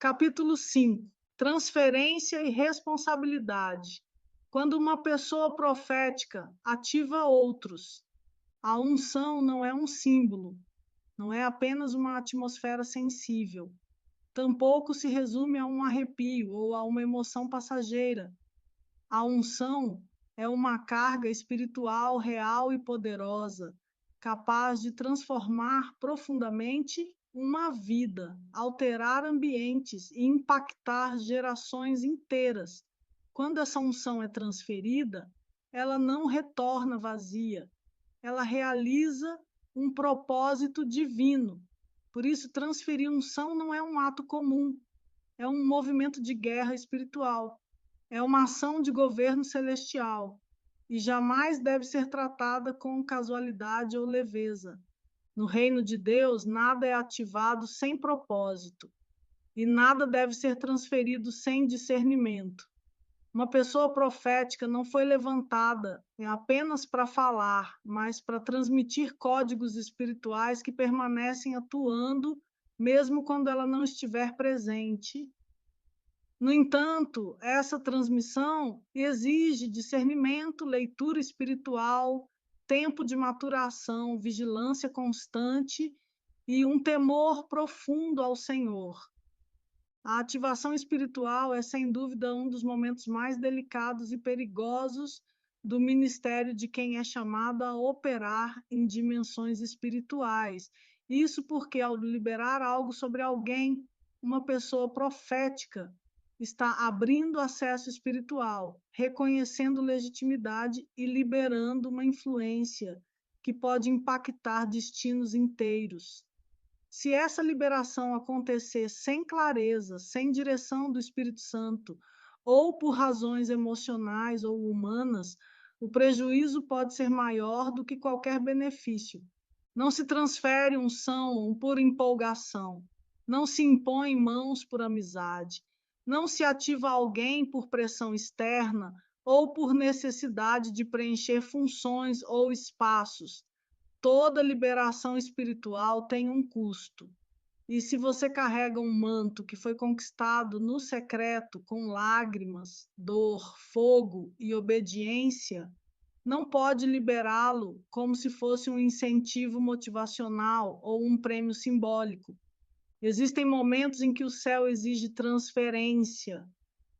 Capítulo 5: Transferência e responsabilidade. Quando uma pessoa profética ativa outros, a unção não é um símbolo, não é apenas uma atmosfera sensível. Tampouco se resume a um arrepio ou a uma emoção passageira. A unção é uma carga espiritual real e poderosa, capaz de transformar profundamente uma vida, alterar ambientes e impactar gerações inteiras. Quando essa unção é transferida, ela não retorna vazia, ela realiza um propósito divino. Por isso, transferir unção não é um ato comum, é um movimento de guerra espiritual. É uma ação de governo celestial e jamais deve ser tratada com casualidade ou leveza. No reino de Deus, nada é ativado sem propósito e nada deve ser transferido sem discernimento. Uma pessoa profética não foi levantada apenas para falar, mas para transmitir códigos espirituais que permanecem atuando mesmo quando ela não estiver presente. No entanto, essa transmissão exige discernimento, leitura espiritual, tempo de maturação, vigilância constante e um temor profundo ao Senhor. A ativação espiritual é, sem dúvida, um dos momentos mais delicados e perigosos do ministério de quem é chamado a operar em dimensões espirituais. Isso porque, ao liberar algo sobre alguém, uma pessoa profética está abrindo acesso espiritual, reconhecendo legitimidade e liberando uma influência que pode impactar destinos inteiros. Se essa liberação acontecer sem clareza, sem direção do Espírito Santo, ou por razões emocionais ou humanas, o prejuízo pode ser maior do que qualquer benefício. Não se transfere unção por empolgação, não se impõe mãos por amizade, não se ativa alguém por pressão externa ou por necessidade de preencher funções ou espaços. Toda liberação espiritual tem um custo. E se você carrega um manto que foi conquistado no secreto, com lágrimas, dor, fogo e obediência, não pode liberá-lo como se fosse um incentivo motivacional ou um prêmio simbólico. Existem momentos em que o céu exige transferência,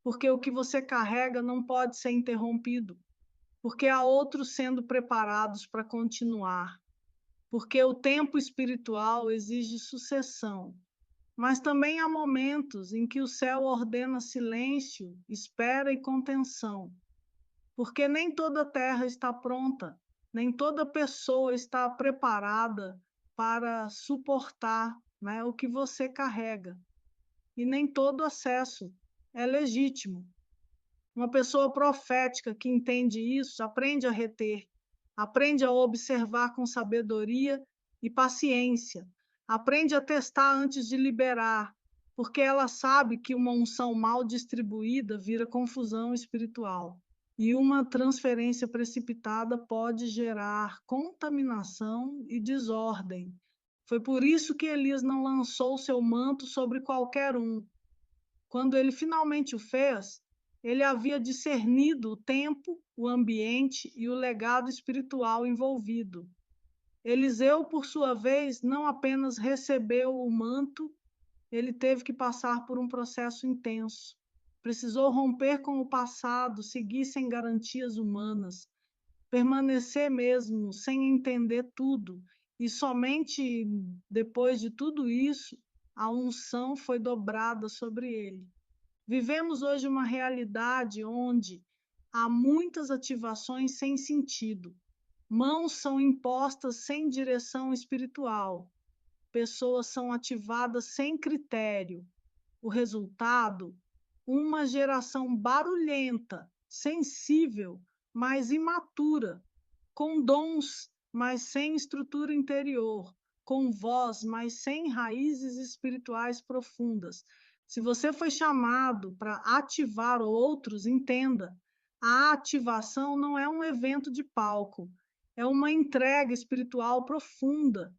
porque o que você carrega não pode ser interrompido, porque há outros sendo preparados para continuar, porque o tempo espiritual exige sucessão. Mas também há momentos em que o céu ordena silêncio, espera e contenção, porque nem toda terra está pronta, nem toda pessoa está preparada para suportar, né, o que você carrega, e nem todo acesso é legítimo. Uma pessoa profética que entende isso aprende a reter, aprende a observar com sabedoria e paciência, aprende a testar antes de liberar, porque ela sabe que uma unção mal distribuída vira confusão espiritual e uma transferência precipitada pode gerar contaminação e desordem. Foi por isso que Elias não lançou seu manto sobre qualquer um. Quando ele finalmente o fez, ele havia discernido o tempo, o ambiente e o legado espiritual envolvido. Eliseu, por sua vez, não apenas recebeu o manto, ele teve que passar por um processo intenso. Precisou romper com o passado, seguir sem garantias humanas, permanecer mesmo sem entender tudo. E somente depois de tudo isso, a unção foi dobrada sobre ele. Vivemos hoje uma realidade onde há muitas ativações sem sentido. Mãos são impostas sem direção espiritual. Pessoas são ativadas sem critério. O resultado? Uma geração barulhenta, sensível, mas imatura, com dons, mas sem estrutura interior, com voz, mas sem raízes espirituais profundas. Se você foi chamado para ativar outros, entenda, a ativação não é um evento de palco, é uma entrega espiritual profunda,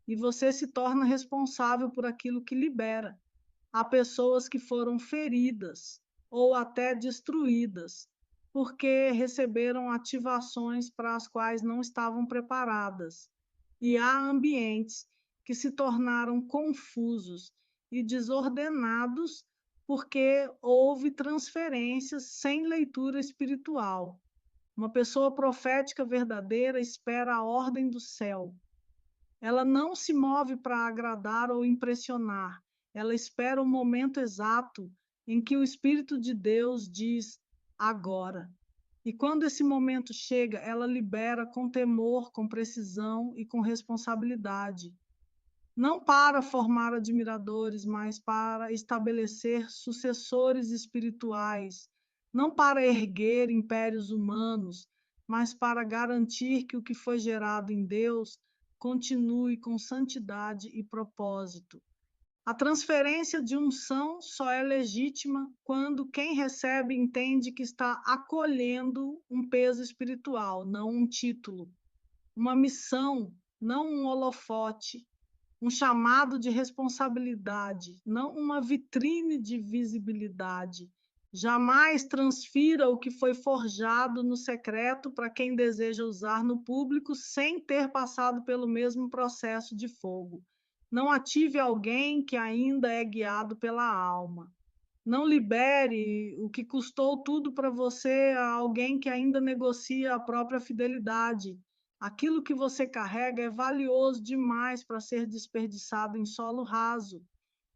e você se torna responsável por aquilo que libera. há pessoas que foram feridas ou até destruídas, porque receberam ativações para as quais não estavam preparadas. E há ambientes que se tornaram confusos e desordenados porque houve transferências sem leitura espiritual. Uma pessoa profética verdadeira espera a ordem do céu. Ela não se move para agradar ou impressionar. Ela espera o momento exato em que o Espírito de Deus diz agora. E quando esse momento chega, ela libera com temor, com precisão e com responsabilidade. Não para formar admiradores, mas para estabelecer sucessores espirituais. Não para erguer impérios humanos, mas para garantir que o que foi gerado em Deus continue com santidade e propósito. A transferência de unção só é legítima quando quem recebe entende que está acolhendo um peso espiritual, não um título, uma missão, não um holofote, um chamado de responsabilidade, não uma vitrine de visibilidade. Jamais transfira o que foi forjado no secreto para quem deseja usar no público sem ter passado pelo mesmo processo de fogo. Não ative alguém que ainda é guiado pela alma. Não libere o que custou tudo para você a alguém que ainda negocia a própria fidelidade. Aquilo que você carrega é valioso demais para ser desperdiçado em solo raso.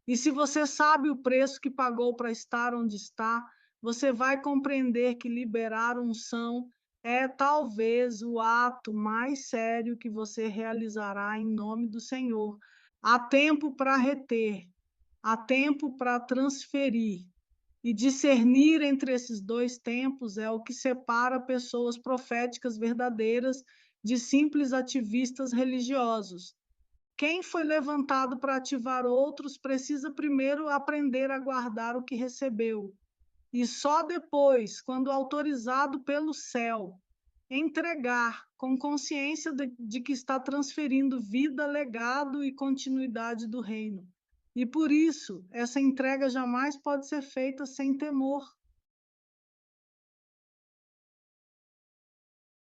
E se você sabe o preço que pagou para estar onde está, você vai compreender que liberar unção é talvez o ato mais sério que você realizará em nome do Senhor. Há tempo para reter, há tempo para transferir. E discernir entre esses dois tempos é o que separa pessoas proféticas verdadeiras de simples ativistas religiosos. Quem foi levantado para ativar outros precisa primeiro aprender a guardar o que recebeu. E só depois, quando autorizado pelo céu, entregar com consciência de que está transferindo vida, legado e continuidade do reino. E por isso, essa entrega jamais pode ser feita sem temor.